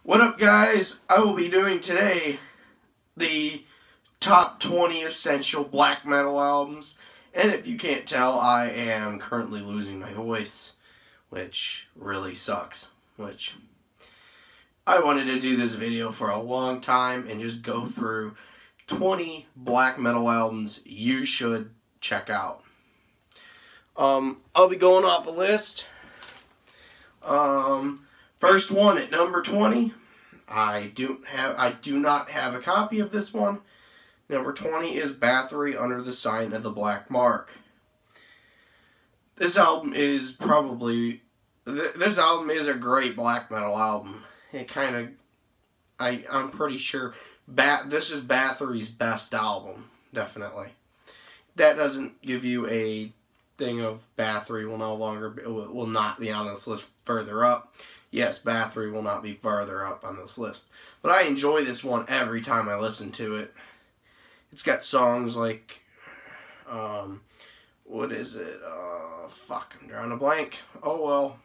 What up, guys? I will be doing today the top 20 essential black metal albums. And if you can't tell, I am currently losing my voice, which really sucks. Which I wanted to do this video for a long time and just go through 20 black metal albums you should check out. I'll be going off a list. First one at number 20. I do not have a copy of this one. Number 20 is Bathory, Under the Sign of the Black Mark. This album is probably this album is a great black metal album. It kind of I'm pretty sure this is Bathory's best album, definitely. That doesn't give you a thing of Bathory will not be on this list further up. Yes, Bathory will not be farther up on this list. But I enjoy this one every time I listen to it. It's got songs like, what is it? Fuck, I'm drawing a blank. Oh well.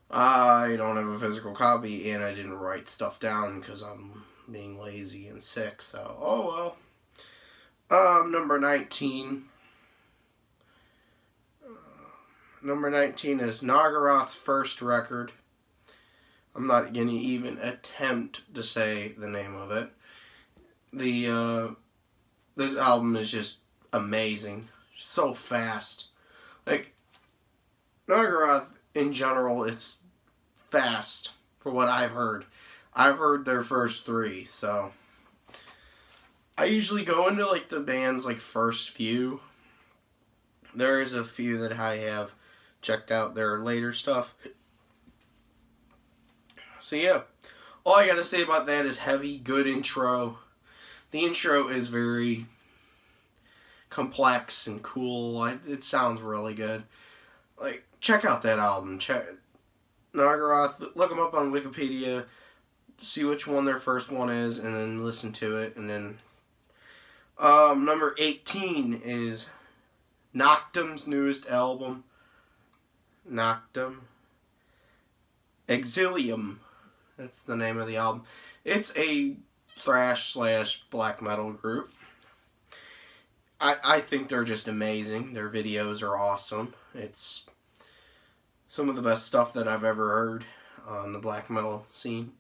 I don't have a physical copy and I didn't write stuff down because I'm being lazy and sick, so, oh well. Number 19. Number 19 is Nargaroth's first record. I'm not going to even attempt to say the name of it. This album is just amazing. So fast. Like, Nargaroth in general is fast for what I've heard. I've heard their first three, so I usually go into like the band's like first few. There is a few that I have checked out their later stuff. So yeah, all I gotta say about that is heavy, good intro. The intro is very complex and cool. It sounds really good. Like, check out that album. Check Nargaroth. Look them up on Wikipedia. See which one their first one is, and then listen to it. And then number 18 is Noctem's newest album, Noctem Exilium. That's the name of the album. It's a thrash / black metal group. I think they're just amazing. Their videos are awesome. It's some of the best stuff that I've ever heard on the black metal scene.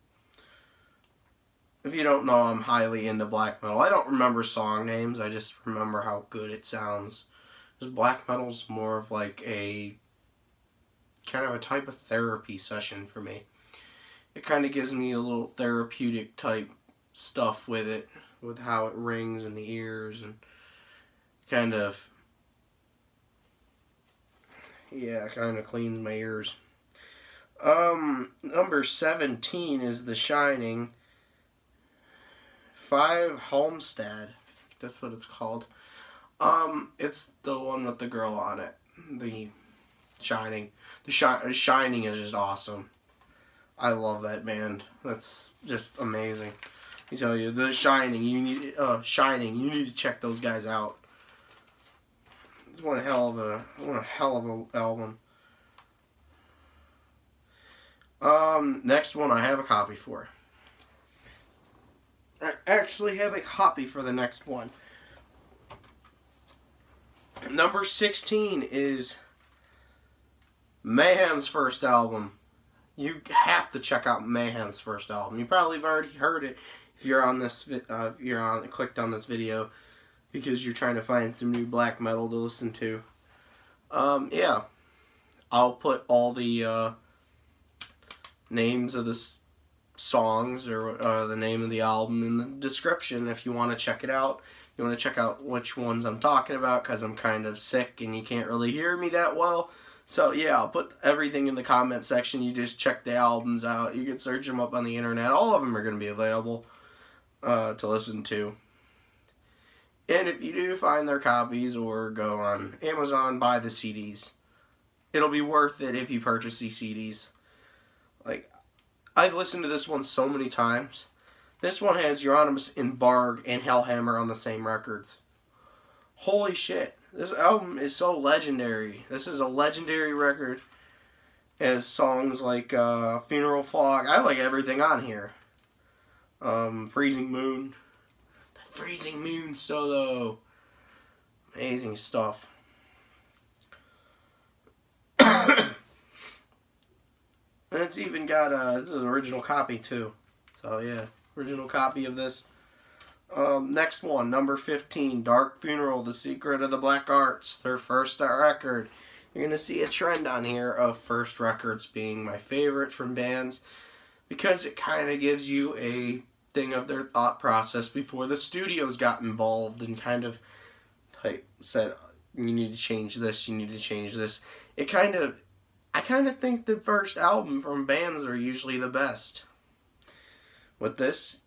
If you don't know, I'm highly into black metal. I don't remember song names. I just remember how good it sounds. Because black metal's more of like a kind of a type of therapy session for me. It kind of gives me a little therapeutic type stuff with it, with how it rings in the ears and kind of, yeah, kind of cleans my ears. Number 17 is The Shining 5 Halmstad. That's what it's called. It's the one with the girl on it. The Shining. The Shining is just awesome. I love that band. That's just amazing. Let me tell you, The Shining. You need to check those guys out. It's one hell of a album. Next one I have a copy for. I actually have a copy for the next one. Number 16 is Mayhem's first album. You have to check out Mayhem's first album. You probably have already heard it if you're on this. Clicked on this video because you're trying to find some new black metal to listen to. Yeah, I'll put all the names of the songs or the name of the album in the description if you want to check it out. You want to check out which ones I'm talking about because I'm kind of sick and you can't really hear me that well. So yeah, I'll put everything in the comment section. You just check the albums out. You can search them up on the internet. All of them are going to be available to listen to. And if you do find their copies or go on Amazon, buy the CDs. It'll be worth it if you purchase these CDs. Like, I've listened to this one so many times. This one has Euronymous and Barg and Hellhammer on the same records. Holy shit. This album is so legendary. This is a legendary record. As songs like Funeral Fog. I like everything on here. Freezing Moon. The Freezing Moon solo. Amazing stuff. And it's even got this is an original copy too. So yeah, original copy of this. Next one, number 15, Dark Funeral, The Secret of the Black Arts, their first record. You're going to see a trend on here of first records being my favorite from bands because it kind of gives you a thing of their thought process before the studios got involved and kind of said, you need to change this, you need to change this. I kind of think the first album from bands are usually the best. With this,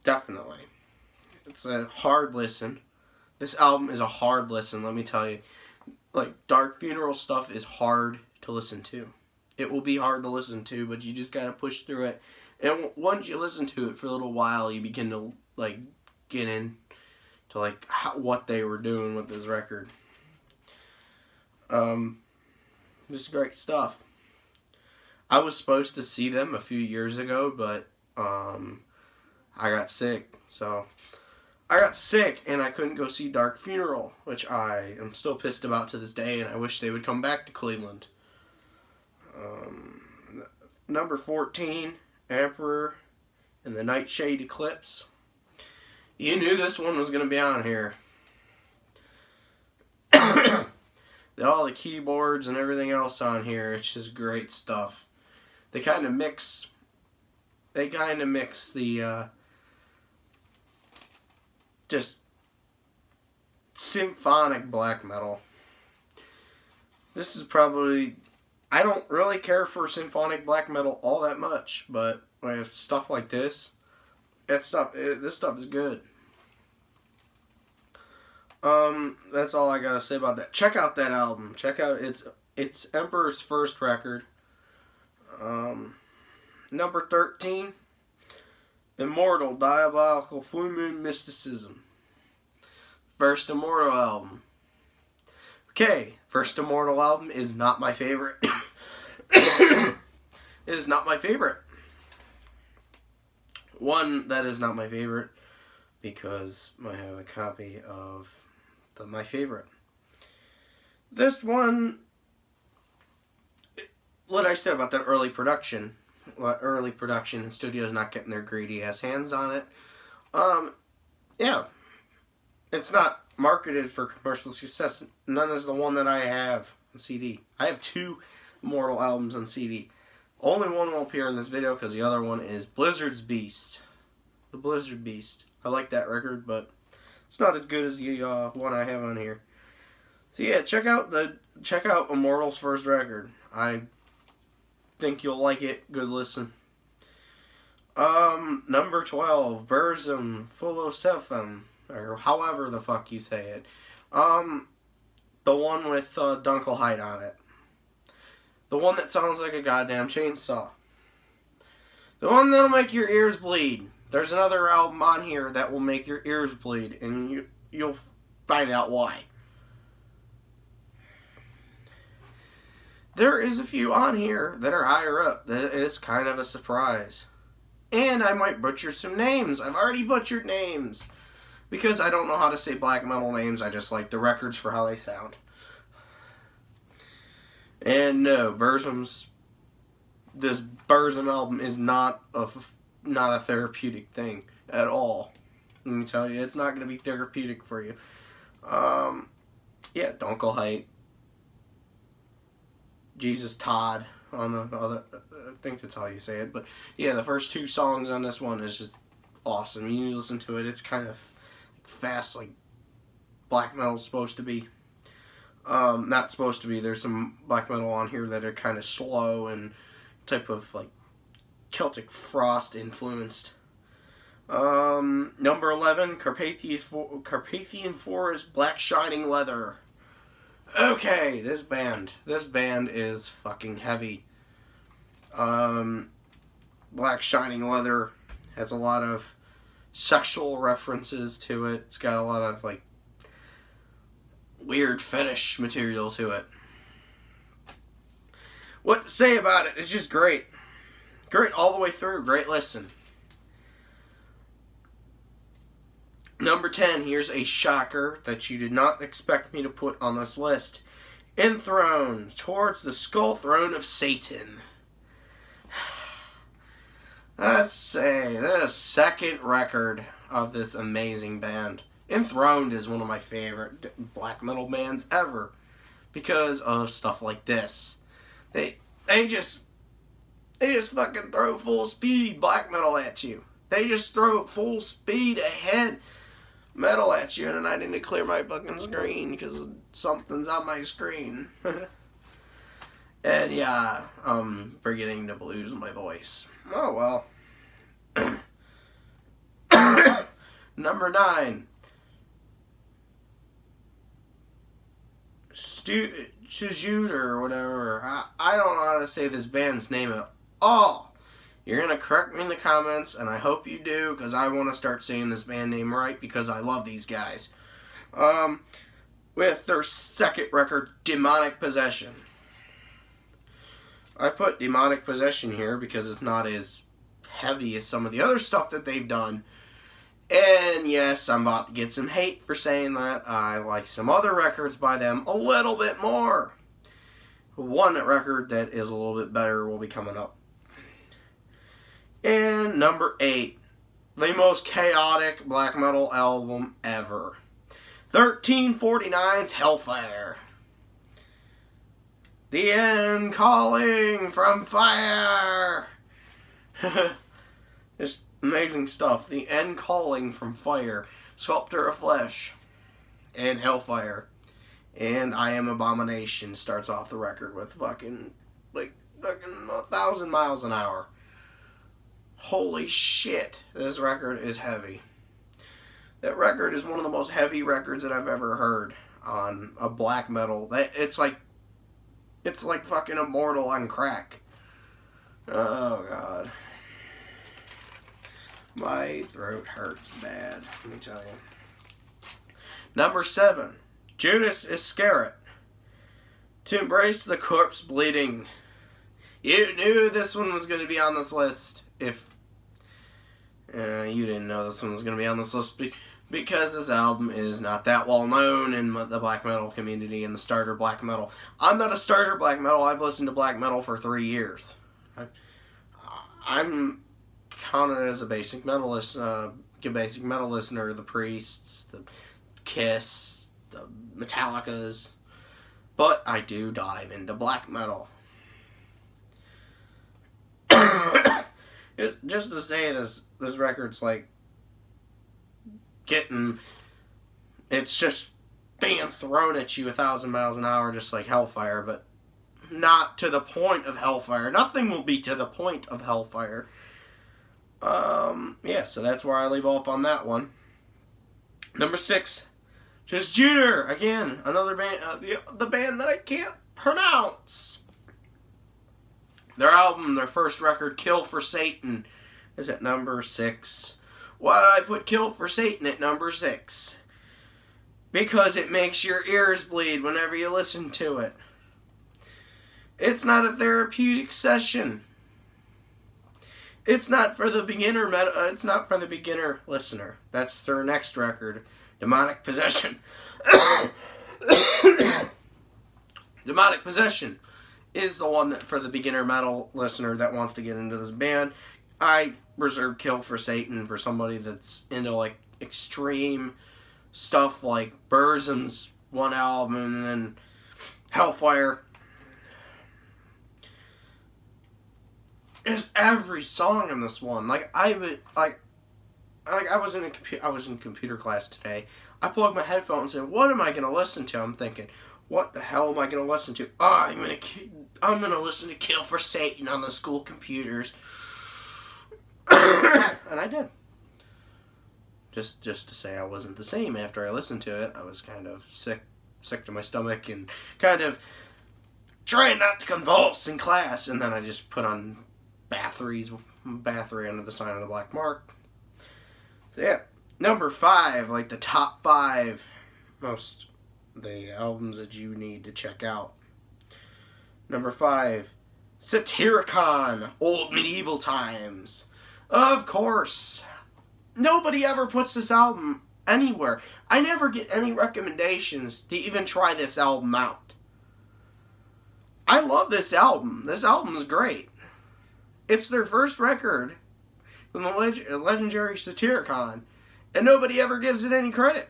definitely. It's a hard listen. This album is a hard listen, let me tell you. Like, Dark Funeral stuff is hard to listen to. It will be hard to listen to, but you just gotta push through it. And once you listen to it for a little while, you begin to, like, get in to, like, what they were doing with this record. Just great stuff. I was supposed to see them a few years ago, but, I got sick, so... I got sick and I couldn't go see Dark Funeral, which I am still pissed about to this day, and I wish they would come back to Cleveland. Number 14, Emperor and the Nightshade Eclipse. You knew this one was going to be on here. All the keyboards and everything else on here, it's just great stuff. They kind of mix the just symphonic black metal. This is probably, I don't really care for symphonic black metal all that much, but with stuff like this, this stuff is good. That's all I gotta say about that. Check out that album. Check out it's Emperor's first record. Number 13. Immortal, Diabolical, Fullmoon, Mysticism. First Immortal album. Okay, first Immortal album is not my favorite. It is not my favorite. One that is not my favorite because I have a copy of my favorite. This one, what I said about the early production. Early production and studios not getting their greedy ass hands on it. Yeah. It's not marketed for commercial success. None is the one that I have on CD. I have 2 Immortal albums on CD. Only one will appear in this video because the other one is Blizzard's Beast. The Blizzard Beast. I like that record, but it's not as good as the one I have on here. So yeah, check out Immortal's first record. I think you'll like it. Good listen. Number 12, Burzum, filosofem, or however the fuck you say it. The one with Dunkelheit on it. The one that sounds like a goddamn chainsaw. The one that'll make your ears bleed. There's another album on here that will make your ears bleed, and you'll find out why. There is a few on here that are higher up. That is kind of a surprise. And I might butcher some names. I've already butchered names. Because I don't know how to say black metal names. I just like the records for how they sound. And no, this Burzum album is not a therapeutic thing at all. Let me tell you, it's not going to be therapeutic for you. Yeah, Dunkelheit. Jesus Todd on the other, I think that's how you say it, but yeah, the first 2 songs on this one is just awesome. You need to listen to it. It's kind of fast, like black metal's supposed to be. Not supposed to be. There's some black metal on here that are kind of slow and type of like Celtic Frost influenced. Number 11, Carpathian Forest, Black Shining Leather. Okay, this band is fucking heavy. Black Shining Leather has a lot of sexual references to it. It's got a lot of, like, weird fetish material to it. what to say about it. It's just great. Great all the way through. Great listen. Number 10, here's a shocker that you did not expect me to put on this list. Enthroned, towards the skull throne of Satan. Let's say the second record of this amazing band. Enthroned is one of my favorite black metal bands ever because of stuff like this. They just fucking throw full speed black metal at you. They just throw full speed ahead metal at you, and I need to clear my fucking screen because something's on my screen. And yeah, I'm beginning to lose my voice. Oh well. Number 9. Tsjuder or whatever. I don't know how to say this band's name at all. You're going to correct me in the comments, and I hope you do, because I want to start saying this band name right, because I love these guys. With their second record, Demonic Possession. I put Demonic Possession here because it's not as heavy as some of the other stuff that they've done. And yes, I'm about to get some hate for saying that. I like some other records by them a little bit more. One record that is a little bit better will be coming up. And number 8, the most chaotic black metal album ever. 1349's Hellfire. The end calling from fire. Just amazing stuff. The end calling from fire. Sculptor of Flesh. And Hellfire. And I Am Abomination starts off the record with fucking 1,000 miles an hour. Holy shit, this record is heavy. That record is one of the most heavy records that I've ever heard on a black metal. It's like fucking Immortal on crack. Oh god. My throat hurts bad, let me tell you. Number 7, Judas Iscariot. To Embrace the Corpse Bleeding. You knew this one was going to be on this list. If you didn't know this one was going to be on this list because this album is not that well known in the black metal community and the starter black metal. I'm not a starter black metal. I've listened to black metal for 3 years. I'm counted as a basic metal listener, the Priests, the Kiss, the Metallicas, but I do dive into black metal. Just to say this record's like it's just being thrown at you 1,000 miles an hour just like Hellfire, but not to the point of Hellfire. Nothing will be to the point of Hellfire. Yeah, so that's where I leave off on that one. Number 6, Tsjuder. Again, another band, the band that I can't pronounce. Their album, their first record, Kill for Satan, is at number 6. Why did I put Kill for Satan at number 6? Because it makes your ears bleed whenever you listen to it. It's not a therapeutic session. It's not for the beginner it's not for the beginner listener. That's their next record, Demonic Possession. Demonic Possession is the one that for the beginner metal listener that wants to get into this band. I reserve Kill for Satan for somebody that's into like extreme stuff like Burzum's one album and then Hellfire. There's every song in this one. I was in computer class today. I plugged my headphones in. What am I gonna listen to? I'm thinking, what the hell am I gonna listen to? I'm gonna listen to Kill for Satan on the school computers. And I did. Just to say I wasn't the same after I listened to it. I was kind of sick to my stomach and kind of trying not to convulse in class. And then I just put on Bathory under the sign of the black mark. So yeah, number 5, like the top 5 the albums that you need to check out. Number 5, Satyricon, old medieval times. Of course. Nobody ever puts this album anywhere. I never get any recommendations to even try this album out. I love this album. This album is great. It's their first record from the legendary Satyricon, and nobody ever gives it any credit.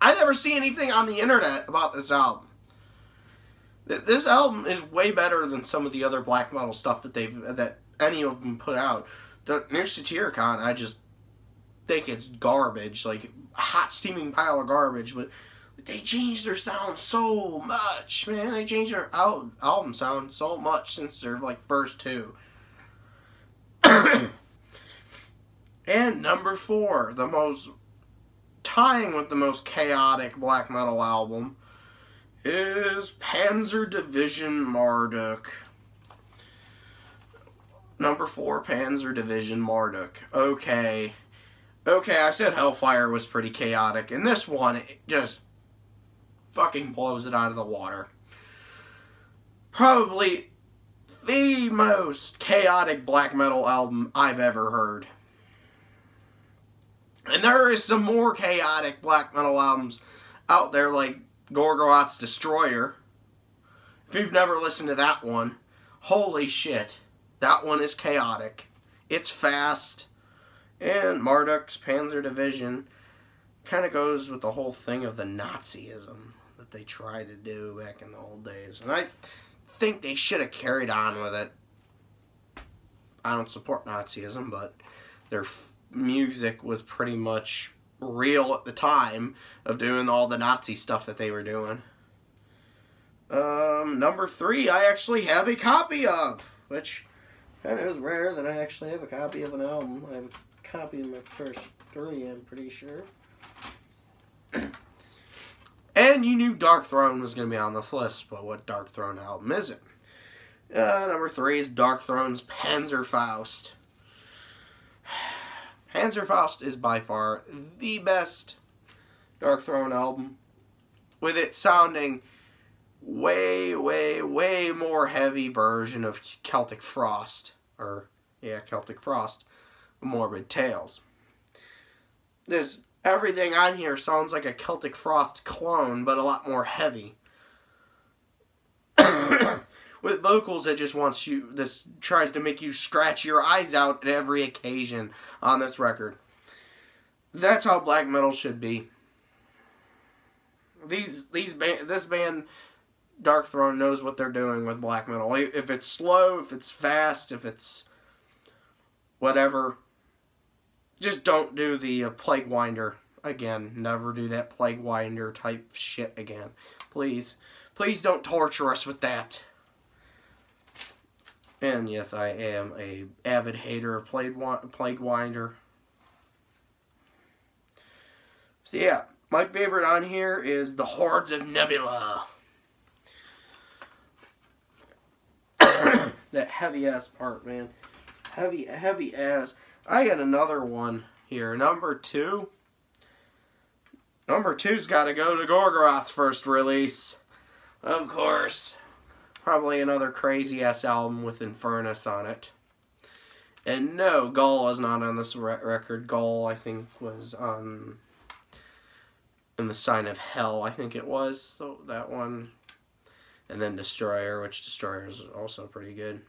I never see anything on the internet about this album. This album is way better than some of the other black metal stuff that any of them put out. The new Satyricon, I just think it's garbage, like a hot steaming pile of garbage. But they changed their sound so much, man. They changed their album sound so much since their like first two. And number 4, tying with the most chaotic black metal album, is Panzer Division Marduk. Number 4, Panzer Division Marduk. Okay, I said Hellfire was pretty chaotic, and this one, it just fucking blows it out of the water. Probably the most chaotic black metal album I've ever heard. And there is some more chaotic black metal albums out there, like Gorgoroth's Destroyer. If you've never listened to that one, holy shit, that one is chaotic. It's fast. And Marduk's Panzer Division kind of goes with the whole thing of the Nazism that they tried to do back in the old days. And I think they should have carried on with it. I don't support Nazism, but their music was pretty much real at the time of doing all the Nazi stuff that they were doing. Number 3, I actually have a copy of, which kind of is rare that I actually have a copy of an album. I have a copy of my first 3, I'm pretty sure. And you knew Darkthrone was going to be on this list, but what Darkthrone album is it? Number 3 is Darkthrone's Panzerfaust. Panzerfaust is by far the best Darkthrone album, with it sounding way more heavy version of Celtic Frost, Celtic Frost, Morbid Tales. Everything on here sounds like a Celtic Frost clone, but a lot more heavy. With vocals that just tries to make you scratch your eyes out at every occasion on this record. That's how black metal should be. This band, Darkthrone, knows what they're doing with black metal. If it's slow, if it's fast, if it's whatever, just don't do the Plague Winder again. Never do that Plague Winder type shit again. Please don't torture us with that. And yes, I am a avid hater of Plague Winder. So yeah, my favorite on here is The Hordes of Nebula. That heavy ass part, man. Heavy ass. I got another one here. Number 2. Number 2's got to go to Gorgoroth's first release. Of course. Probably another crazy-ass album with Enthroned on it. And no, Gull is not on this record. Gull, I think, was on In the Sign of Hell, I think it was. So that one. And then Destroyer, which Destroyer is also pretty good.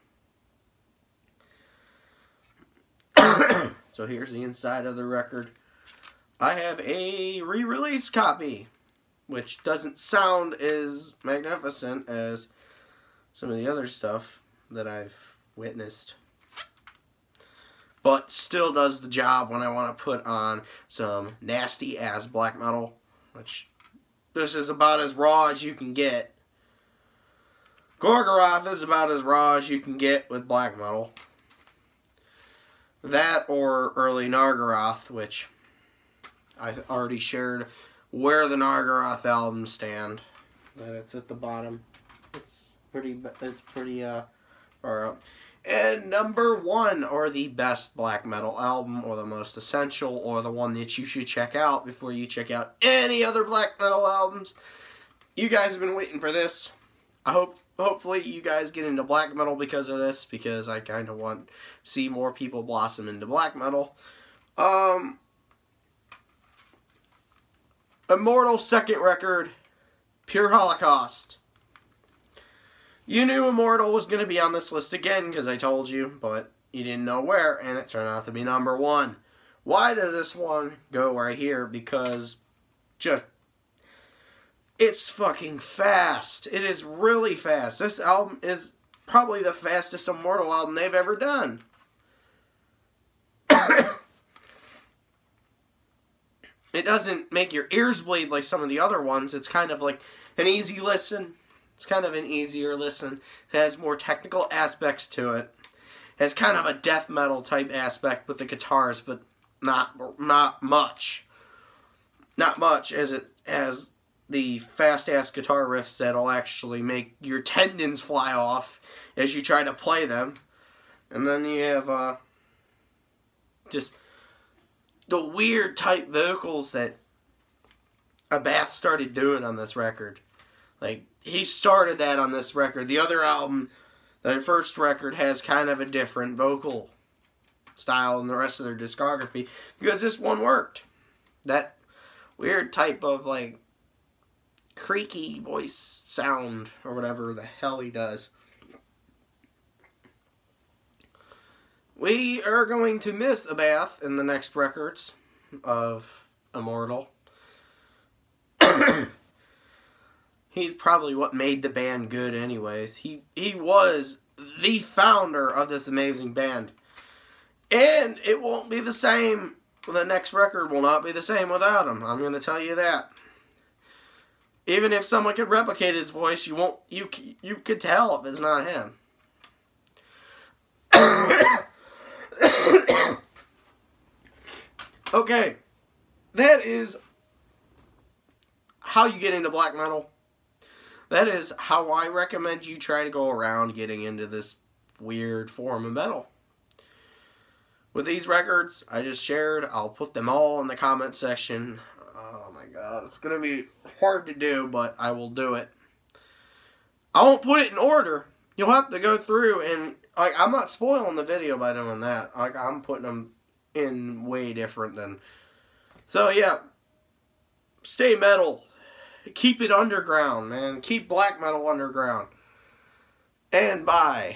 So here's the inside of the record. I have a re-release copy, which doesn't sound as magnificent as some of the other stuff that I've witnessed, but still does the job when I want to put on some nasty ass black metal, which this is about as raw as you can get. Gorgoroth is about as raw as you can get with black metal. That or early Nargaroth, which I already shared where the Nargaroth albums stand. That it's at the bottom. It's pretty far up. And number 1, or the best black metal album, or the most essential, or the one that you should check out before you check out any other black metal albums. You guys have been waiting for this. I hope hopefully you guys get into black metal because of this, because I kind of want to see more people blossom into black metal. Immortal second record, Pure Holocaust. You knew Immortal was going to be on this list again because I told you, but you didn't know where, and it turned out to be number 1. Why does this one go right here? Because it's fucking fast. It is really fast. This album is probably the fastest Immortal album they've ever done. It doesn't make your ears bleed like some of the other ones. It's kind of like an easy listen. It's kind of an easier listen. It has more technical aspects to it. It has kind of a death metal type aspect with the guitars, but not much. Not much as it has the fast-ass guitar riffs that'll actually make your tendons fly off as you try to play them. And then you have just the weird type vocals that Abath started doing on this record. Like, he started that on this record. The other album, the first record, has kind of a different vocal style than the rest of their discography, because this one worked. That weird type of, like, creaky voice sound, or whatever the hell he does. We are going to miss Abath in the next records of Immortal. He's probably what made the band good anyways. He was the founder of this amazing band. And it won't be the same. The next record will not be the same without him. I'm going to tell you that. Even if someone could replicate his voice, you could tell if it's not him. Okay, that is how you get into black metal. That is how I recommend you try to go around getting into this weird form of metal. With these records I just shared, I'll put them all in the comment section. Oh my god, it's going to be hard to do, but I will do it. I won't put it in order. You'll have to go through and, like, I'm not spoiling the video by doing that. Like, I'm putting them in way different than... So, yeah. Stay metal. Keep it underground, man. Keep black metal underground. And bye.